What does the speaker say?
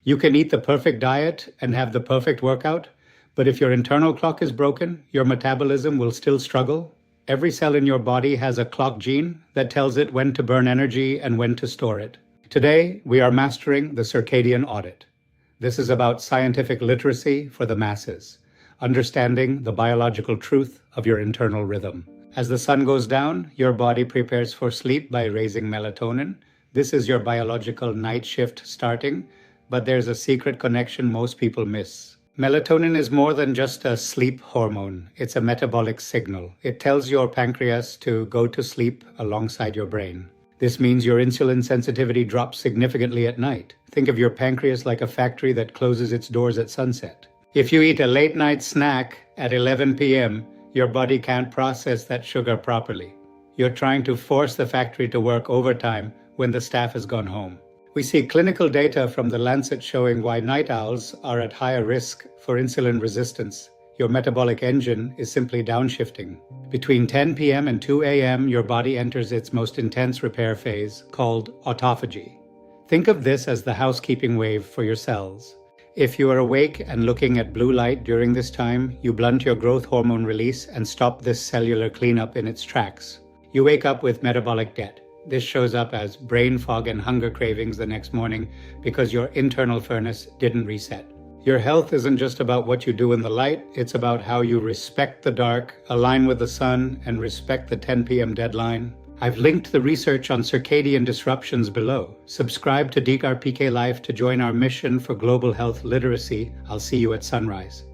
You can eat the perfect diet and have the perfect workout, but if your internal clock is broken, your metabolism will still struggle. Every cell in your body has a clock gene that tells it when to burn energy and when to store it. Today, we are mastering the Circadian Audit. This is about scientific literacy for the masses, understanding the biological truth of your internal rhythm. As the sun goes down, your body prepares for sleep by raising melatonin. This is your biological night shift starting, but there's a secret connection most people miss. Melatonin is more than just a sleep hormone. It's a metabolic signal. It tells your pancreas to go to sleep alongside your brain. This means your insulin sensitivity drops significantly at night. Think of your pancreas like a factory that closes its doors at sunset. If you eat a late night snack at 11 p.m., your body can't process that sugar properly. You're trying to force the factory to work overtime when the staff has gone home. We see clinical data from the Lancet showing why night owls are at higher risk for insulin resistance. Your metabolic engine is simply downshifting. Between 10 p.m. and 2 a.m., your body enters its most intense repair phase, called autophagy. Think of this as the housekeeping wave for your cells. If you are awake and looking at blue light during this time, you blunt your growth hormone release and stop this cellular cleanup in its tracks. You wake up with metabolic debt. This shows up as brain fog and hunger cravings the next morning because your internal furnace didn't reset. Your health isn't just about what you do in the light, it's about how you respect the dark, align with the sun, and respect the 10 p.m. deadline. I've linked the research on circadian disruptions below. Subscribe to DrPKlyfe to join our mission for global health literacy. I'll see you at sunrise.